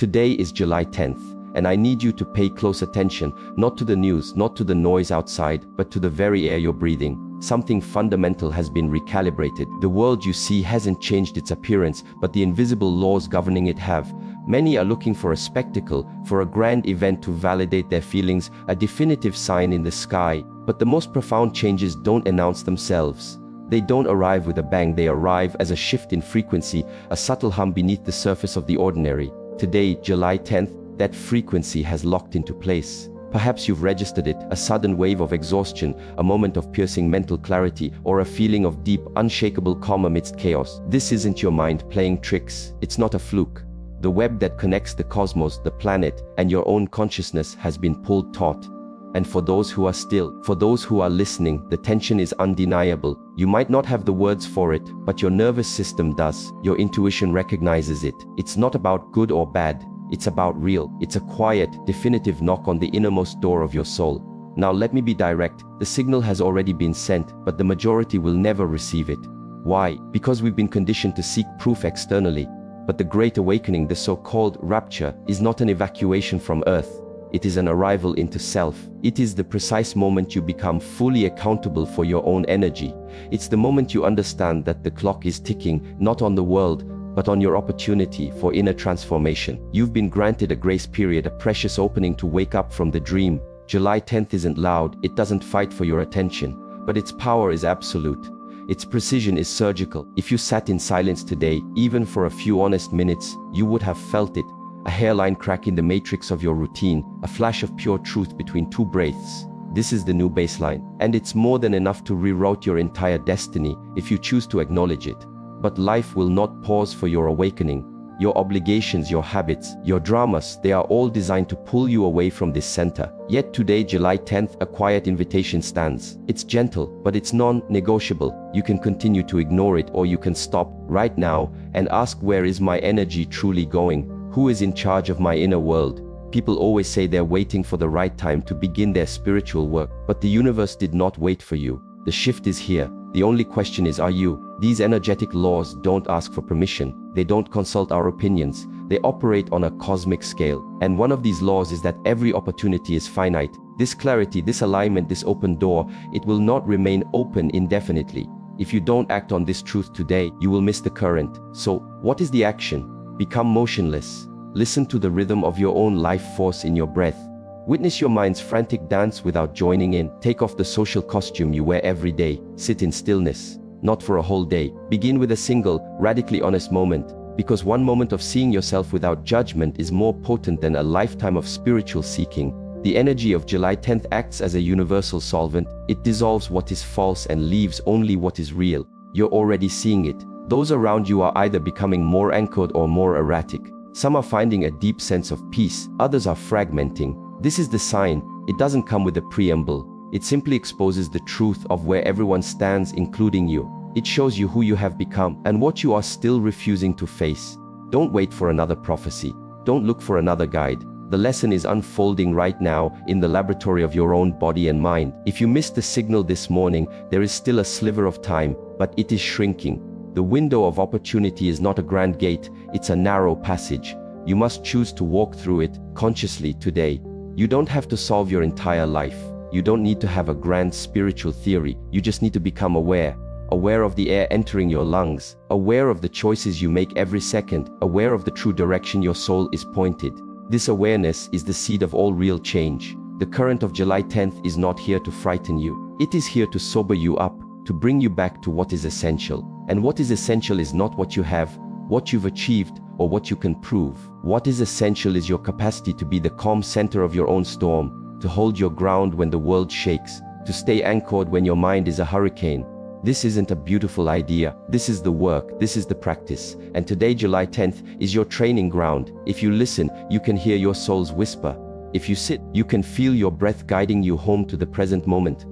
Today is July 10th, and I need you to pay close attention, not to the news, not to the noise outside, but to the very air you're breathing. Something fundamental has been recalibrated. The world you see hasn't changed its appearance, but the invisible laws governing it have. Many are looking for a spectacle, for a grand event to validate their feelings, a definitive sign in the sky. But the most profound changes don't announce themselves. They don't arrive with a bang, they arrive as a shift in frequency, a subtle hum beneath the surface of the ordinary. Today, July 10th, that frequency has locked into place. Perhaps you've registered it, a sudden wave of exhaustion, a moment of piercing mental clarity, or a feeling of deep, unshakable calm amidst chaos. This isn't your mind playing tricks. It's not a fluke. The web that connects the cosmos, the planet, and your own consciousness has been pulled taut. And for those who are still, for those who are listening, the tension is undeniable. You might not have the words for it, but your nervous system does. Your intuition recognizes it. It's not about good or bad. It's about real. It's a quiet, definitive knock on the innermost door of your soul. Now let me be direct. The signal has already been sent, but the majority will never receive it. Why? Because we've been conditioned to seek proof externally. But the Great Awakening, the so-called rapture, is not an evacuation from Earth. It is an arrival into self. It is the precise moment you become fully accountable for your own energy. It's the moment you understand that the clock is ticking, not on the world, but on your opportunity for inner transformation. You've been granted a grace period, a precious opening to wake up from the dream. July 10th isn't loud, it doesn't fight for your attention, but its power is absolute. Its precision is surgical. If you sat in silence today, even for a few honest minutes, you would have felt it. A hairline crack in the matrix of your routine, a flash of pure truth between two breaths. This is the new baseline, and it's more than enough to reroute your entire destiny if you choose to acknowledge it. But life will not pause for your awakening. Your obligations, your habits, your dramas, they are all designed to pull you away from this center. Yet today, July 10th, a quiet invitation stands. It's gentle, but it's non-negotiable. You can continue to ignore it, or you can stop right now and ask, where is my energy truly going? Who is in charge of my inner world? People always say they're waiting for the right time to begin their spiritual work, but the universe did not wait for you. The shift is here. The only question is, are you? These energetic laws don't ask for permission. They don't consult our opinions. They operate on a cosmic scale. And one of these laws is that every opportunity is finite. This clarity, this alignment, this open door, it will not remain open indefinitely. If you don't act on this truth today, you will miss the current. So, what is the action? Become motionless. Listen to the rhythm of your own life force in your breath. Witness your mind's frantic dance without joining in. Take off the social costume you wear every day. Sit in stillness. Not for a whole day. Begin with a single, radically honest moment. Because one moment of seeing yourself without judgment is more potent than a lifetime of spiritual seeking. The energy of July 10th acts as a universal solvent. It dissolves what is false and leaves only what is real. You're already seeing it. Those around you are either becoming more anchored or more erratic. Some are finding a deep sense of peace, others are fragmenting. This is the sign. It doesn't come with a preamble. It simply exposes the truth of where everyone stands, including you. It shows you who you have become and what you are still refusing to face. Don't wait for another prophecy. Don't look for another guide. The lesson is unfolding right now in the laboratory of your own body and mind. If you missed the signal this morning, there is still a sliver of time, but it is shrinking. The window of opportunity is not a grand gate, it's a narrow passage. You must choose to walk through it consciously today. You don't have to solve your entire life. You don't need to have a grand spiritual theory. You just need to become aware. Aware of the air entering your lungs. Aware of the choices you make every second. Aware of the true direction your soul is pointed. This awareness is the seed of all real change. The current of July 10th is not here to frighten you. It is here to sober you up, to bring you back to what is essential. And what is essential is not what you have, what you've achieved, or what you can prove. What is essential is your capacity to be the calm center of your own storm, to hold your ground when the world shakes, to stay anchored when your mind is a hurricane. This isn't a beautiful idea. This is the work. This is the practice. And today, July 10th, is your training ground. If you listen, you can hear your soul's whisper. If you sit, you can feel your breath guiding you home to the present moment.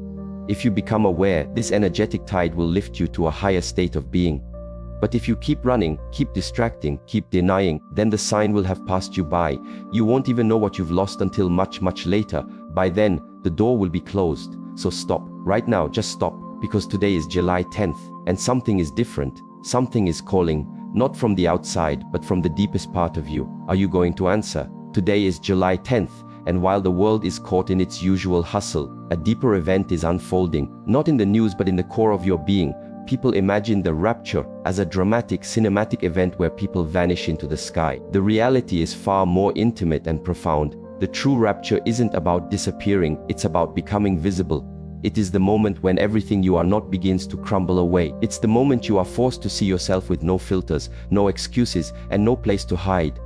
If you become aware, this energetic tide will lift you to a higher state of being. But if you keep running, keep distracting, keep denying, then the sign will have passed you by. You won't even know what you've lost until much, much later. By then, the door will be closed. So stop. Right now, just stop. Because today is July 10th, and something is different. Something is calling. not from the outside, but from the deepest part of you. Are you going to answer? Today is July 10th, and while the world is caught in its usual hustle, a deeper event is unfolding, not in the news but in the core of your being. People imagine the rapture as a dramatic, cinematic event where people vanish into the sky. The reality is far more intimate and profound. The true rapture isn't about disappearing, it's about becoming visible. It is the moment when everything you are not begins to crumble away. It's the moment you are forced to see yourself with no filters, no excuses, and no place to hide.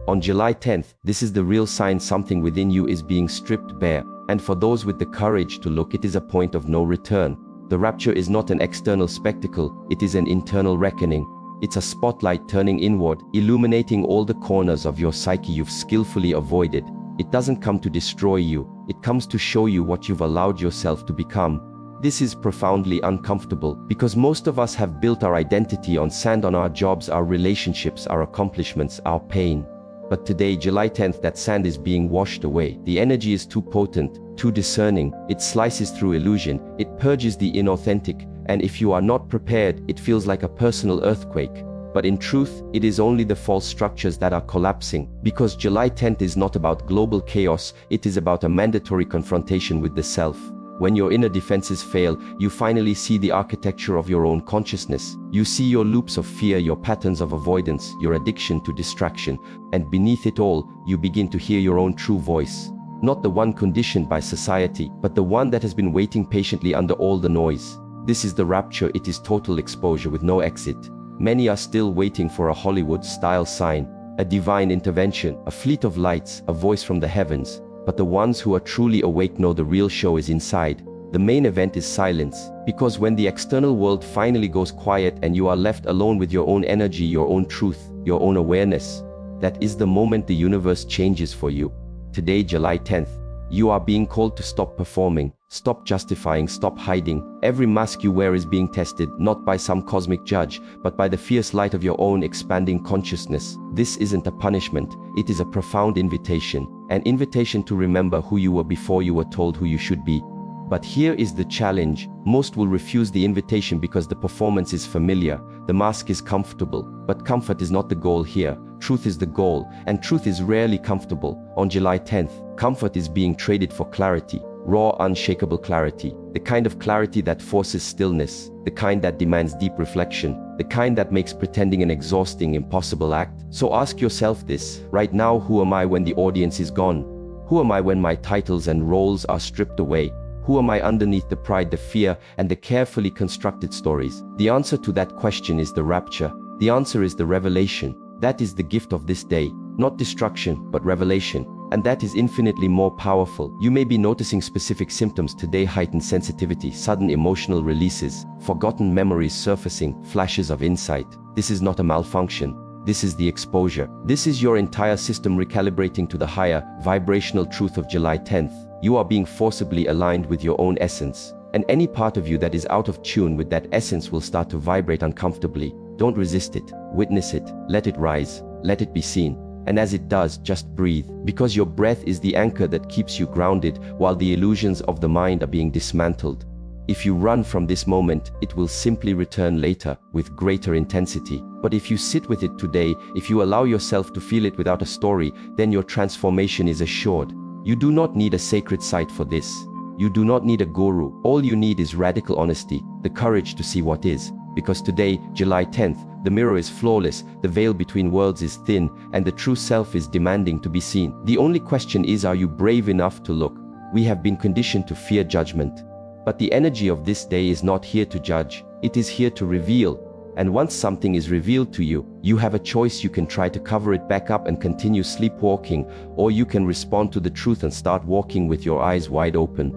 On July 10th, this is the real sign something within you is being stripped bare. And for those with the courage to look, it is a point of no return. The rapture is not an external spectacle, it is an internal reckoning. It's a spotlight turning inward, illuminating all the corners of your psyche you've skillfully avoided. It doesn't come to destroy you, it comes to show you what you've allowed yourself to become. This is profoundly uncomfortable, because most of us have built our identity on sand, on our jobs, our relationships, our accomplishments, our pain. But today, July 10th, that sand is being washed away. The energy is too potent, too discerning, it slices through illusion, it purges the inauthentic, and if you are not prepared, it feels like a personal earthquake. But in truth, it is only the false structures that are collapsing, because July 10th is not about global chaos, it is about a mandatory confrontation with the self. When your inner defenses fail, you finally see the architecture of your own consciousness. You see your loops of fear, your patterns of avoidance, your addiction to distraction, and beneath it all, you begin to hear your own true voice. Not the one conditioned by society, but the one that has been waiting patiently under all the noise. This is the rapture, it is total exposure with no exit. Many are still waiting for a Hollywood-style sign, a divine intervention, a fleet of lights, a voice from the heavens. But the ones who are truly awake know the real show is inside. The main event is silence, because when the external world finally goes quiet and you are left alone with your own energy, your own truth, your own awareness, that is the moment the universe changes for you. Today, July 10th, you are being called to stop performing, stop justifying, stop hiding. Every mask you wear is being tested, not by some cosmic judge, but by the fierce light of your own expanding consciousness. This isn't a punishment, it is a profound invitation. An invitation to remember who you were before you were told who you should be. But here is the challenge. Most will refuse the invitation because the performance is familiar, the mask is comfortable. But comfort is not the goal here. Truth is the goal, and truth is rarely comfortable. On July 10th, comfort is being traded for clarity. Raw, unshakable clarity. The kind of clarity that forces stillness. The kind that demands deep reflection. The kind that makes pretending an exhausting, impossible act. So ask yourself this. Right now, who am I when the audience is gone? Who am I when my titles and roles are stripped away? Who am I underneath the pride, the fear, and the carefully constructed stories? The answer to that question is the rapture. The answer is the revelation. That is the gift of this day. Not destruction, but revelation. And that is infinitely more powerful. You may be noticing specific symptoms today: heightened sensitivity, sudden emotional releases, forgotten memories surfacing, flashes of insight. This is not a malfunction. This is the exposure. This is your entire system recalibrating to the higher, vibrational truth of July 10th. You are being forcibly aligned with your own essence. And any part of you that is out of tune with that essence will start to vibrate uncomfortably. Don't resist it. Witness it. Let it rise. Let it be seen. And as it does, just breathe, because your breath is the anchor that keeps you grounded while the illusions of the mind are being dismantled. If you run from this moment, it will simply return later with greater intensity. But if you sit with it today, if you allow yourself to feel it without a story, then your transformation is assured. You do not need a sacred site for this. You do not need a guru. All you need is radical honesty, the courage to see what is. Because today, July 10th, the mirror is flawless, the veil between worlds is thin, and the true self is demanding to be seen. The only question is, are you brave enough to look? We have been conditioned to fear judgment. But the energy of this day is not here to judge, it is here to reveal. And once something is revealed to you, you have a choice. You can try to cover it back up and continue sleepwalking, or you can respond to the truth and start walking with your eyes wide open.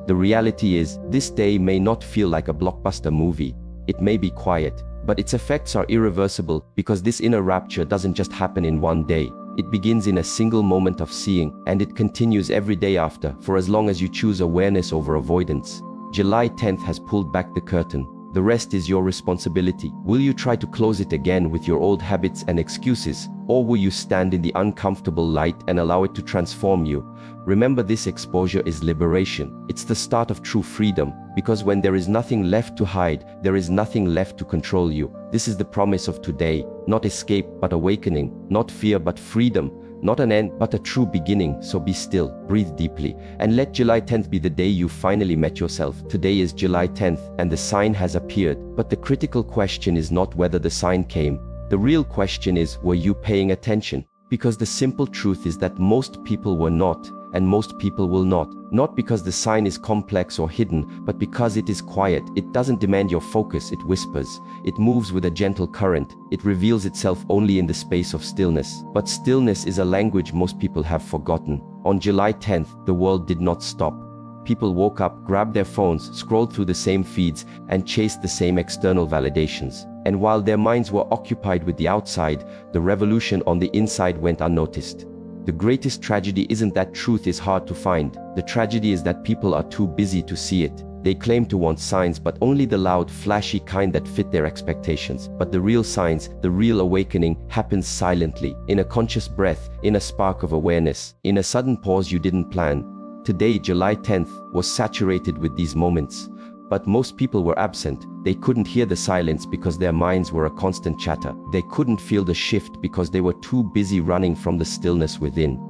The reality is, this day may not feel like a blockbuster movie. It may be quiet, but its effects are irreversible, because this inner rapture doesn't just happen in one day. It begins in a single moment of seeing, and it continues every day after, for as long as you choose awareness over avoidance. July 10th has pulled back the curtain. The rest is your responsibility. Will you try to close it again with your old habits and excuses, or will you stand in the uncomfortable light and allow it to transform you? Remember, this exposure is liberation. It's the start of true freedom, because when there is nothing left to hide, there is nothing left to control you. This is the promise of today, not escape but awakening, not fear but freedom, not an end but a true beginning. So be still, breathe deeply, and let July 10th be the day you finally met yourself. Today is July 10th and the sign has appeared, but the critical question is not whether the sign came. The real question is, were you paying attention? Because the simple truth is that most people were not, and most people will not. Not because the sign is complex or hidden, but because it is quiet. It doesn't demand your focus, it whispers. It moves with a gentle current. It reveals itself only in the space of stillness. But stillness is a language most people have forgotten. On July 10th, the world did not stop. People woke up, grabbed their phones, scrolled through the same feeds, and chased the same external validations. And while their minds were occupied with the outside, the revolution on the inside went unnoticed. The greatest tragedy isn't that truth is hard to find. The tragedy is that people are too busy to see it. They claim to want signs, but only the loud, flashy kind that fit their expectations. But the real signs, the real awakening, happens silently, in a conscious breath, in a spark of awareness, in a sudden pause you didn't plan. Today, July 10th, was saturated with these moments. But most people were absent. They couldn't hear the silence because their minds were a constant chatter. They couldn't feel the shift because they were too busy running from the stillness within.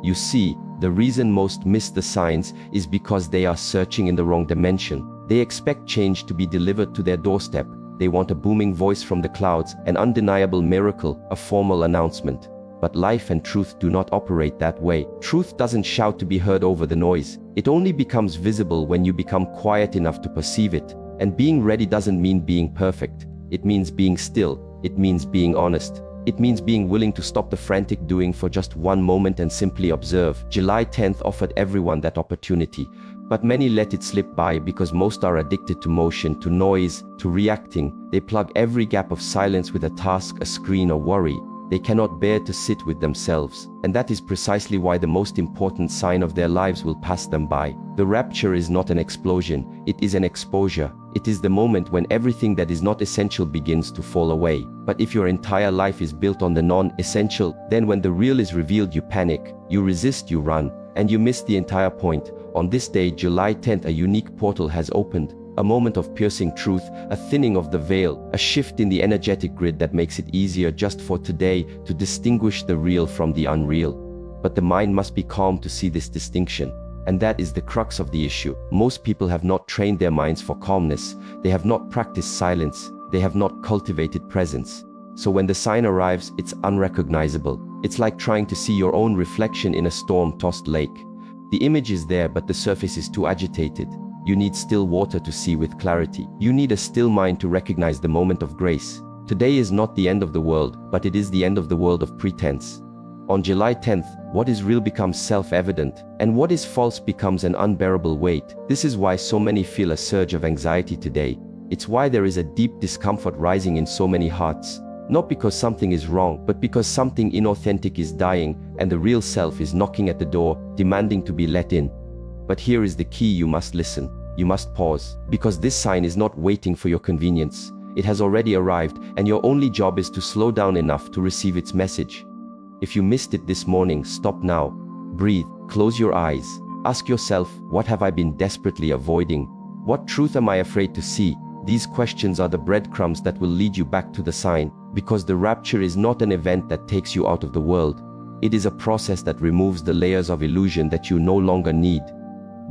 You see, the reason most miss the signs is because they are searching in the wrong dimension. They expect change to be delivered to their doorstep. They want a booming voice from the clouds, an undeniable miracle, a formal announcement. But life and truth do not operate that way. Truth doesn't shout to be heard over the noise. It only becomes visible when you become quiet enough to perceive it. And being ready doesn't mean being perfect. It means being still. It means being honest. It means being willing to stop the frantic doing for just one moment and simply observe. July 10th offered everyone that opportunity. But many let it slip by because most are addicted to motion, to noise, to reacting. They plug every gap of silence with a task, a screen, or worry. They cannot bear to sit with themselves, and that is precisely why the most important sign of their lives will pass them by. The rapture is not an explosion, it is an exposure. It is the moment when everything that is not essential begins to fall away. But if your entire life is built on the non-essential, then when the real is revealed you panic, you resist, you run, and you miss the entire point. On this day, July 10th, a unique portal has opened. A moment of piercing truth, a thinning of the veil, a shift in the energetic grid that makes it easier just for today to distinguish the real from the unreal. But the mind must be calm to see this distinction. And that is the crux of the issue. Most people have not trained their minds for calmness. They have not practiced silence. They have not cultivated presence. So when the sign arrives, it's unrecognizable. It's like trying to see your own reflection in a storm-tossed lake. The image is there, but the surface is too agitated. You need still water to see with clarity. You need a still mind to recognize the moment of grace. Today is not the end of the world, but it is the end of the world of pretense. On July 10th, what is real becomes self-evident, and what is false becomes an unbearable weight. This is why so many feel a surge of anxiety today. It's why there is a deep discomfort rising in so many hearts. Not because something is wrong, but because something inauthentic is dying, and the real self is knocking at the door, demanding to be let in. But here is the key: you must listen. You must pause, because this sign is not waiting for your convenience. It has already arrived, and your only job is to slow down enough to receive its message. If you missed it this morning, stop now. Breathe, close your eyes. Ask yourself, what have I been desperately avoiding? What truth am I afraid to see? These questions are the breadcrumbs that will lead you back to the sign, because the rapture is not an event that takes you out of the world. It is a process that removes the layers of illusion that you no longer need.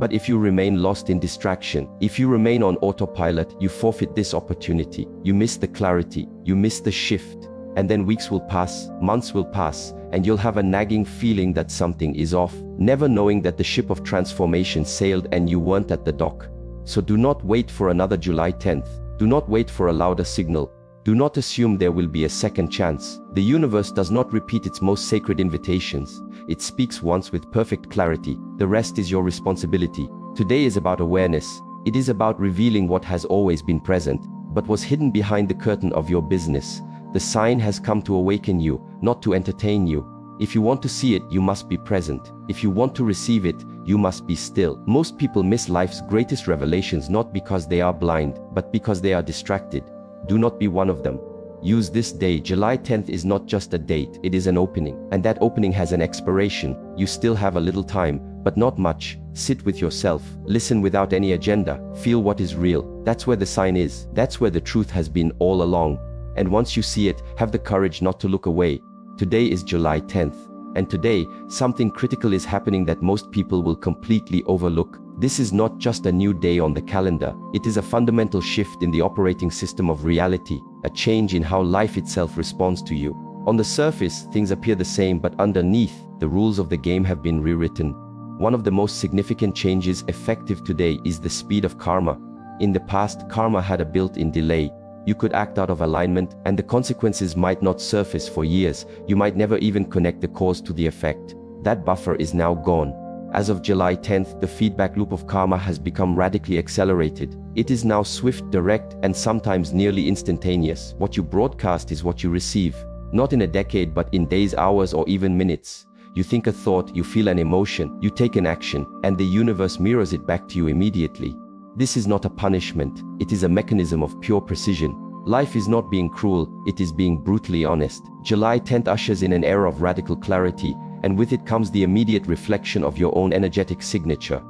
But if you remain lost in distraction, if you remain on autopilot, you forfeit this opportunity. You miss the clarity, you miss the shift. And then weeks will pass, months will pass, and you'll have a nagging feeling that something is off, never knowing that the ship of transformation sailed and you weren't at the dock. So do not wait for another July 10th. Do not wait for a louder signal. Do not assume there will be a second chance. The universe does not repeat its most sacred invitations. It speaks once with perfect clarity. The rest is your responsibility. Today is about awareness. It is about revealing what has always been present, but was hidden behind the curtain of your business. The sign has come to awaken you, not to entertain you. If you want to see it, you must be present. If you want to receive it, you must be still. Most people miss life's greatest revelations not because they are blind, but because they are distracted. Do not be one of them. Use this day. July 10th is not just a date, it is an opening. And that opening has an expiration. You still have a little time, but not much. Sit with yourself, listen without any agenda, feel what is real. That's where the sign is. That's where the truth has been all along. And once you see it, have the courage not to look away. Today is July 10th. And today, something critical is happening that most people will completely overlook. This is not just a new day on the calendar. It is a fundamental shift in the operating system of reality, a change in how life itself responds to you. On the surface, things appear the same, but underneath, the rules of the game have been rewritten. One of the most significant changes effective today is the speed of karma. In the past, karma had a built-in delay. You could act out of alignment, and the consequences might not surface for years. You might never even connect the cause to the effect. That buffer is now gone. As of July 10th, the feedback loop of karma has become radically accelerated. It is now swift, direct, and sometimes nearly instantaneous. What you broadcast is what you receive. Not in a decade, but in days, hours, or even minutes. You think a thought, you feel an emotion, you take an action, and the universe mirrors it back to you immediately. This is not a punishment, it is a mechanism of pure precision. Life is not being cruel, it is being brutally honest. July 10th ushers in an era of radical clarity, and with it comes the immediate reflection of your own energetic signature.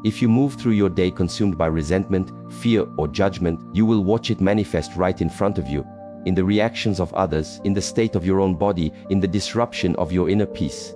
If you move through your day consumed by resentment, fear, or judgment, you will watch it manifest right in front of you. In the reactions of others, in the state of your own body, in the disruption of your inner peace.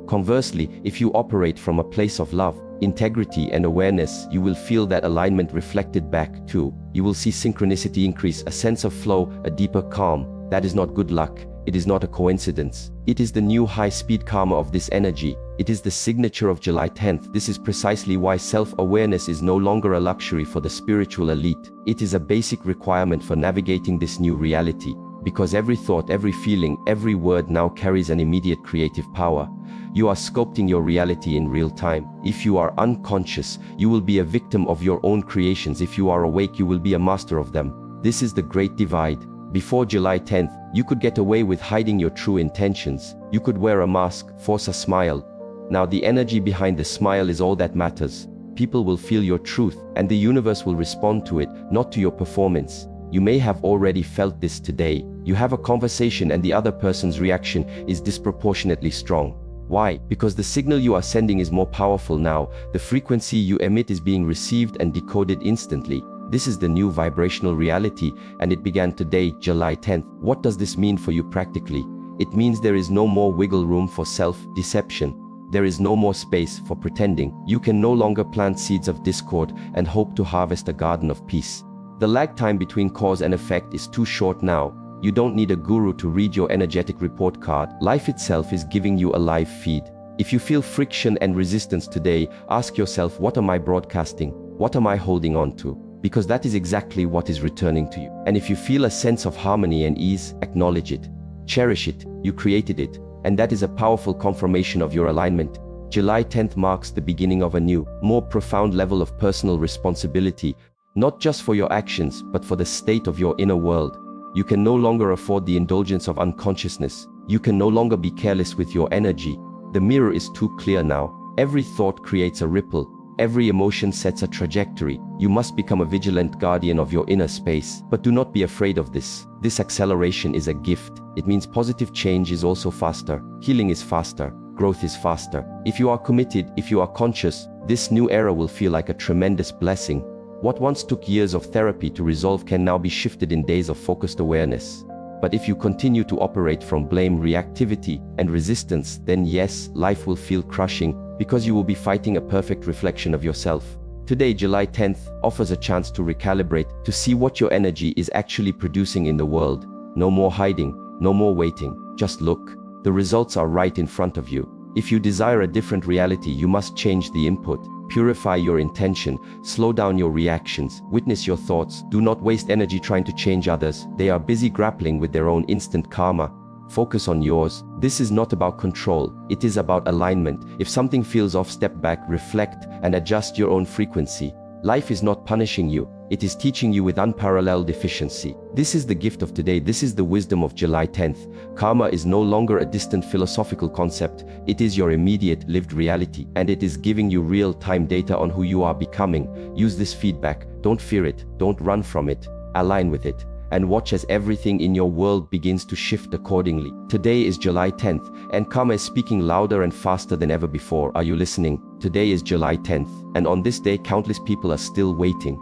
Conversely, if you operate from a place of love, integrity, and awareness, you will feel that alignment reflected back too. You will see synchronicity increase, a sense of flow, a deeper calm. That is not good luck. It is not a coincidence. It is the new high-speed karma of this energy. It is the signature of July 10th. This is precisely why self-awareness is no longer a luxury for the spiritual elite. It is a basic requirement for navigating this new reality. Because every thought, every feeling, every word now carries an immediate creative power. You are sculpting your reality in real time. If you are unconscious, you will be a victim of your own creations. If you are awake, you will be a master of them. This is the great divide. Before July 10th, you could get away with hiding your true intentions. You could wear a mask, force a smile. Now the energy behind the smile is all that matters. People will feel your truth, and the universe will respond to it, not to your performance. You may have already felt this today. You have a conversation and the other person's reaction is disproportionately strong. Why? Because the signal you are sending is more powerful now. The frequency you emit is being received and decoded instantly. This is the new vibrational reality, and it began today, July 10th. What does this mean for you practically? It means there is no more wiggle room for self-deception. There is no more space for pretending. You can no longer plant seeds of discord and hope to harvest a garden of peace. The lag time between cause and effect is too short now. You don't need a guru to read your energetic report card. Life itself is giving you a live feed. If you feel friction and resistance today, ask yourself, what am I broadcasting? What am I holding on to? Because that is exactly what is returning to you. And if you feel a sense of harmony and ease, acknowledge it. Cherish it. You created it. And that is a powerful confirmation of your alignment. July 10th marks the beginning of a new, more profound level of personal responsibility, not just for your actions, but for the state of your inner world. You can no longer afford the indulgence of unconsciousness. You can no longer be careless with your energy. The mirror is too clear now. Every thought creates a ripple. Every emotion sets a trajectory. You must become a vigilant guardian of your inner space. But do not be afraid of this. This acceleration is a gift. It means positive change is also faster. Healing is faster. Growth is faster. If you are committed, if you are conscious, this new era will feel like a tremendous blessing. What once took years of therapy to resolve can now be shifted in days of focused awareness. But if you continue to operate from blame, reactivity, and resistance, then yes, life will feel crushing, because you will be fighting a perfect reflection of yourself. Today, July 10th, offers a chance to recalibrate, to see what your energy is actually producing in the world. No more hiding, no more waiting, just look. The results are right in front of you. If you desire a different reality, you must change the input. Purify your intention, slow down your reactions, witness your thoughts. Do not waste energy trying to change others. They are busy grappling with their own instant karma. Focus on yours. This is not about control, it is about alignment. If something feels off, step back, reflect, and adjust your own frequency. Life is not punishing you, It is teaching you with unparalleled efficiency. This is the gift of today. This is the wisdom of July 10th. Karma is no longer a distant philosophical concept. It is your immediate lived reality, and it is giving you real-time data on who you are becoming. Use this feedback. Don't fear it. Don't run from it. Align with it. And watch as everything in your world begins to shift accordingly. Today is July 10th, and karma is speaking louder and faster than ever before. Are you listening? Today is July 10th, and on this day countless people are still waiting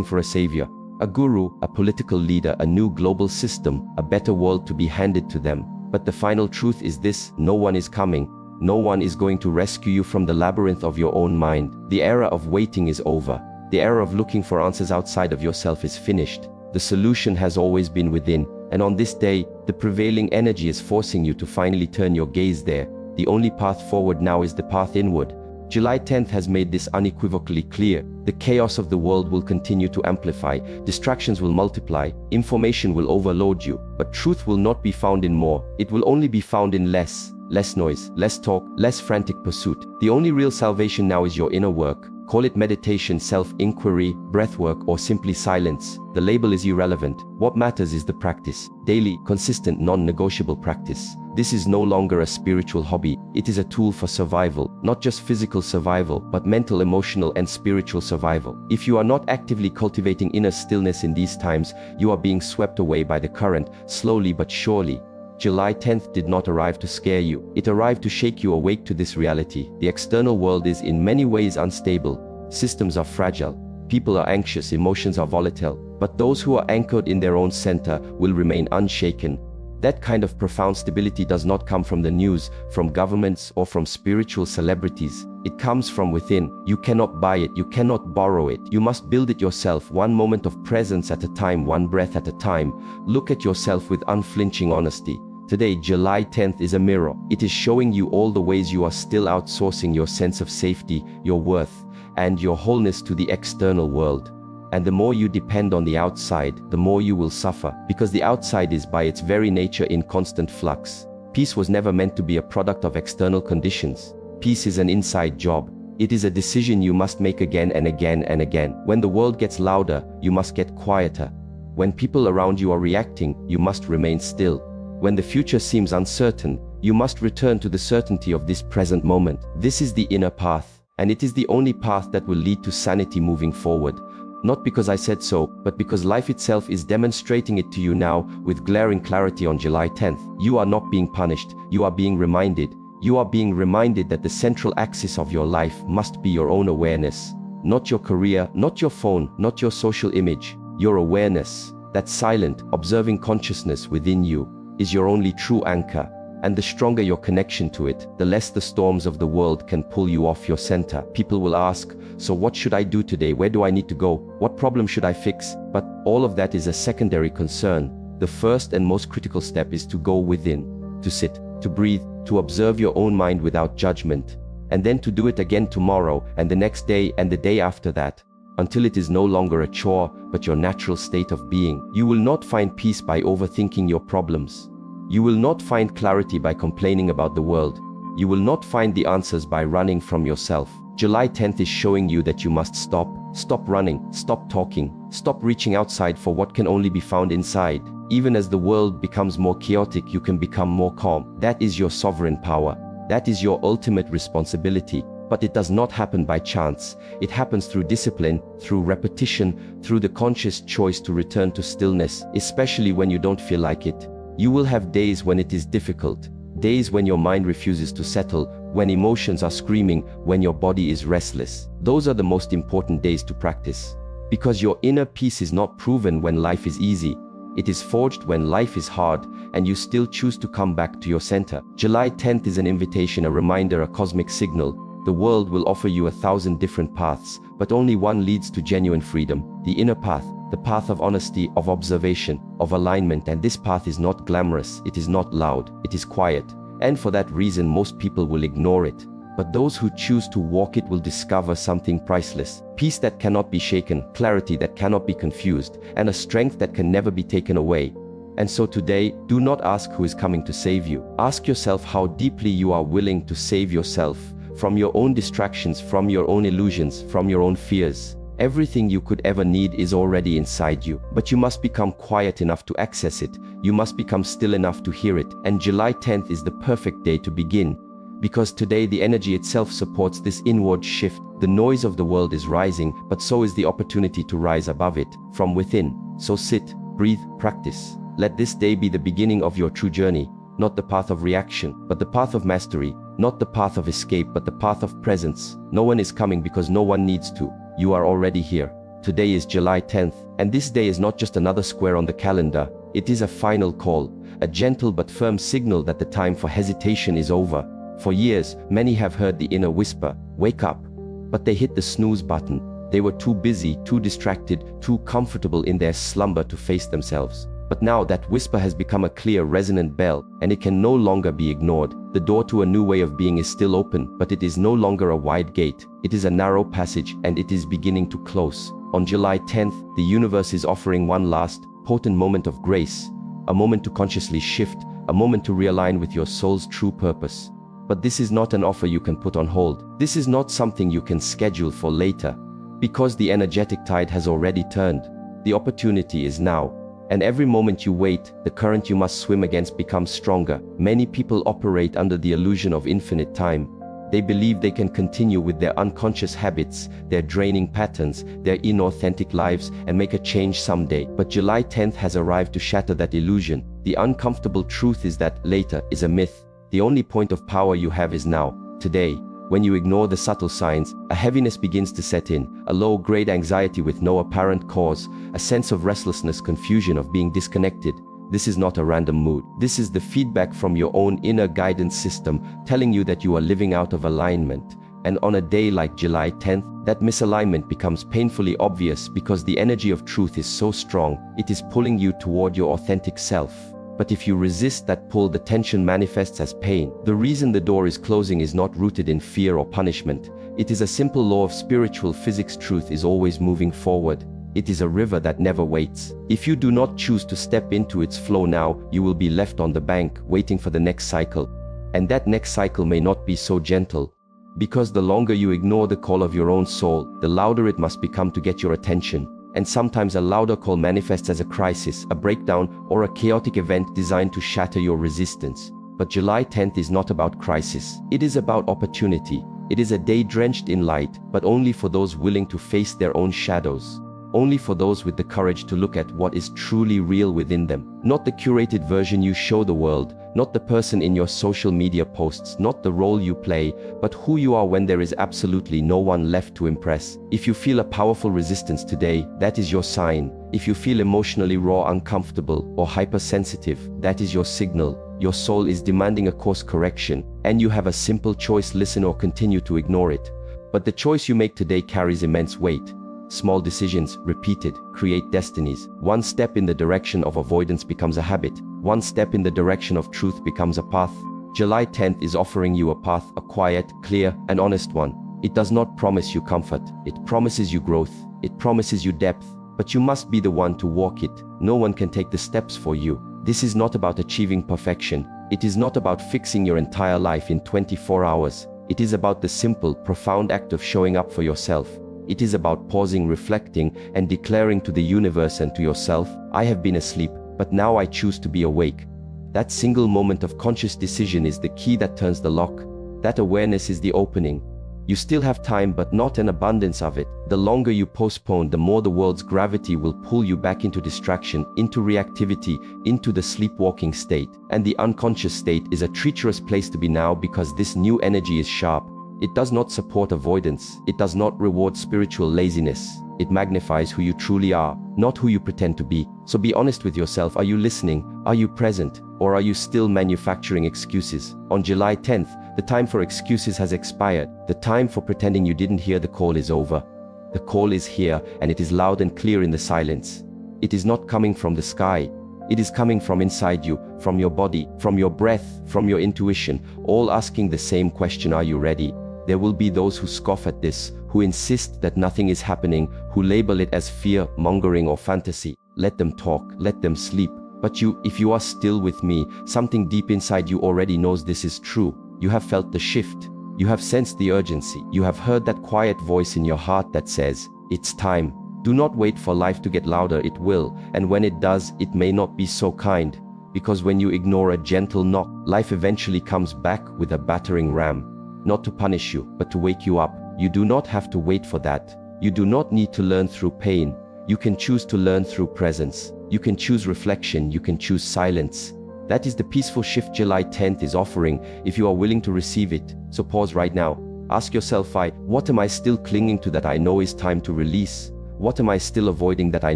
for a savior, a guru, a political leader, a new global system, a better world to be handed to them. But the final truth is this: no one is coming. No one is going to rescue you from the labyrinth of your own mind. The era of waiting is over. The era of looking for answers outside of yourself is finished. The solution has always been within, and on this day, the prevailing energy is forcing you to finally turn your gaze there. The only path forward now is the path inward. July 10th has made this unequivocally clear. The chaos of the world will continue to amplify, distractions will multiply, information will overload you, but truth will not be found in more. It will only be found in less noise, less talk, less frantic pursuit. The only real salvation now is your inner work. Call it meditation, self-inquiry, breathwork, or simply silence. The label is irrelevant. What matters is the practice. Daily, consistent, non-negotiable practice. This is no longer a spiritual hobby. It is a tool for survival. Not just physical survival, but mental, emotional, and spiritual survival. If you are not actively cultivating inner stillness in these times, you are being swept away by the current, slowly but surely. July 10th did not arrive to scare you. It arrived to shake you awake to this reality. The external world is in many ways unstable. Systems are fragile. People are anxious. Emotions are volatile. But those who are anchored in their own center will remain unshaken. That kind of profound stability does not come from the news, from governments, or from spiritual celebrities. It comes from within. You cannot buy it. You cannot borrow it. You must build it yourself, one moment of presence at a time, one breath at a time. Look at yourself with unflinching honesty. Today, July 10th, is a mirror. It is showing you all the ways you are still outsourcing your sense of safety, your worth, and your wholeness to the external world. And the more you depend on the outside, the more you will suffer, because the outside is by its very nature in constant flux. Peace was never meant to be a product of external conditions. Peace is an inside job. It is a decision you must make again and again and again. When the world gets louder, you must get quieter. When people around you are reacting, you must remain still. When the future seems uncertain, you must return to the certainty of this present moment. This is the inner path, and it is the only path that will lead to sanity moving forward. Not because I said so, but because life itself is demonstrating it to you now with glaring clarity on July 10th. You are not being punished, you are being reminded. You are being reminded that the central axis of your life must be your own awareness. Not your career, not your phone, not your social image. Your awareness, that silent, observing consciousness within you, is your only true anchor. And the stronger your connection to it, the less the storms of the world can pull you off your center. People will ask, so what should I do today? Where do I need to go? What problem should I fix? But all of that is a secondary concern. The first and most critical step is to go within, to sit, to breathe, to observe your own mind without judgment, and then to do it again tomorrow and the next day and the day after that, until it is no longer a chore, but your natural state of being. You will not find peace by overthinking your problems. You will not find clarity by complaining about the world. You will not find the answers by running from yourself. July 10th is showing you that you must stop running, stop talking, stop reaching outside for what can only be found inside. Even as the world becomes more chaotic, you can become more calm. That is your sovereign power. That is your ultimate responsibility. But it does not happen by chance. It happens through discipline, through repetition, through the conscious choice to return to stillness, especially when you don't feel like it. You will have days when it is difficult, days when your mind refuses to settle, when emotions are screaming, when your body is restless. Those are the most important days to practice. Because your inner peace is not proven when life is easy. It is forged when life is hard, and you still choose to come back to your center. July 10th is an invitation, a reminder, a cosmic signal. The world will offer you 1,000 different paths, but only one leads to genuine freedom. The inner path, the path of honesty, of observation, of alignment. And this path is not glamorous, it is not loud, it is quiet. And for that reason, most people will ignore it. But those who choose to walk it will discover something priceless. Peace that cannot be shaken, clarity that cannot be confused, and a strength that can never be taken away. And so today, do not ask who is coming to save you. Ask yourself how deeply you are willing to save yourself from your own distractions, from your own illusions, from your own fears. Everything you could ever need is already inside you, but you must become quiet enough to access it. You must become still enough to hear it. And July 10th is the perfect day to begin, because today the energy itself supports this inward shift. The noise of the world is rising, but so is the opportunity to rise above it, from within. So sit, breathe, practice. Let this day be the beginning of your true journey, not the path of reaction, but the path of mastery, not the path of escape, but the path of presence. No one is coming because no one needs to. You are already here. Today is July 10th, and this day is not just another square on the calendar. It is a final call, a gentle but firm signal that the time for hesitation is over. For years, many have heard the inner whisper, "Wake up," but they hit the snooze button. They were too busy, too distracted, too comfortable in their slumber to face themselves. But now that whisper has become a clear, resonant bell, and it can no longer be ignored. The door to a new way of being is still open, but it is no longer a wide gate. It is a narrow passage, and it is beginning to close. On July 10th, the universe is offering one last, potent moment of grace, a moment to consciously shift, a moment to realign with your soul's true purpose. But this is not an offer you can put on hold. This is not something you can schedule for later, because the energetic tide has already turned. The opportunity is now. And every moment you wait, the current you must swim against becomes stronger. Many people operate under the illusion of infinite time. They believe they can continue with their unconscious habits, their draining patterns, their inauthentic lives, and make a change someday. But July 10th has arrived to shatter that illusion. The uncomfortable truth is that later is a myth. The only point of power you have is now, today. When you ignore the subtle signs, a heaviness begins to set in, a low-grade anxiety with no apparent cause, a sense of restlessness, confusion of being disconnected. This is not a random mood. This is the feedback from your own inner guidance system telling you that you are living out of alignment. And on a day like July 10th, that misalignment becomes painfully obvious because the energy of truth is so strong, it is pulling you toward your authentic self. But if you resist that pull, the tension manifests as pain. The reason the door is closing is not rooted in fear or punishment. It is a simple law of spiritual physics. Truth is always moving forward. It is a river that never waits. If you do not choose to step into its flow now, you will be left on the bank, waiting for the next cycle. And that next cycle may not be so gentle. Because the longer you ignore the call of your own soul, the louder it must become to get your attention. And sometimes a louder call manifests as a crisis, a breakdown, or a chaotic event designed to shatter your resistance. But July 10th is not about crisis. It is about opportunity. It is a day drenched in light, but only for those willing to face their own shadows. Only for those with the courage to look at what is truly real within them. Not the curated version you show the world, not the person in your social media posts, not the role you play, but who you are when there is absolutely no one left to impress. If you feel a powerful resistance today, that is your sign. If you feel emotionally raw, uncomfortable, or hypersensitive, that is your signal. Your soul is demanding a course correction, and you have a simple choice: listen or continue to ignore it. But the choice you make today carries immense weight. Small decisions, repeated, create destinies. One step in the direction of avoidance becomes a habit. One step in the direction of truth becomes a path. July 10th is offering you a path, a quiet, clear, and honest one. It does not promise you comfort. It promises you growth. It promises you depth. But you must be the one to walk it. No one can take the steps for you. This is not about achieving perfection. It is not about fixing your entire life in 24 hours. It is about the simple, profound act of showing up for yourself. It is about pausing, reflecting, and declaring to the universe and to yourself, I have been asleep, but now I choose to be awake. That single moment of conscious decision is the key that turns the lock. That awareness is the opening. You still have time, but not an abundance of it. The longer you postpone, the more the world's gravity will pull you back into distraction, into reactivity, into the sleepwalking state. And the unconscious state is a treacherous place to be now, because this new energy is sharp. It does not support avoidance. It does not reward spiritual laziness. It magnifies who you truly are, not who you pretend to be. So be honest with yourself. Are you listening? Are you present? Or are you still manufacturing excuses? On July 10th, the time for excuses has expired. The time for pretending you didn't hear the call is over. The call is here, and it is loud and clear in the silence. It is not coming from the sky. It is coming from inside you, from your body, from your breath, from your intuition, all asking the same question: are you ready? There will be those who scoff at this, who insist that nothing is happening, who label it as fear, mongering, or fantasy. Let them talk, let them sleep. But you, if you are still with me, something deep inside you already knows this is true. You have felt the shift. You have sensed the urgency. You have heard that quiet voice in your heart that says, It's time. Do not wait for life to get louder, it will, and when it does, it may not be so kind. Because when you ignore a gentle knock, life eventually comes back with a battering ram. Not to punish you, but to wake you up. You do not have to wait for that. You do not need to learn through pain. You can choose to learn through presence. You can choose reflection. You can choose silence. That is the peaceful shift July 10th is offering if you are willing to receive it. So pause right now. Ask yourself, what am I still clinging to that I know is time to release? What am I still avoiding that I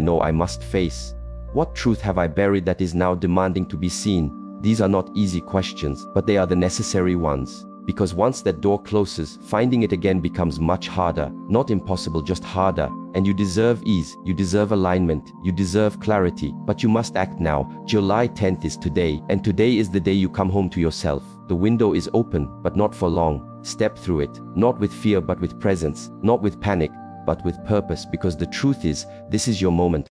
know I must face? What truth have I buried that is now demanding to be seen? These are not easy questions, but they are the necessary ones. Because once that door closes, finding it again becomes much harder. Not impossible, just harder. And you deserve ease, you deserve alignment, you deserve clarity, but you must act now. July 10th is today, and today is the day you come home to yourself. The window is open, but not for long. Step through it, not with fear but with presence, not with panic, but with purpose, because the truth is, this is your moment.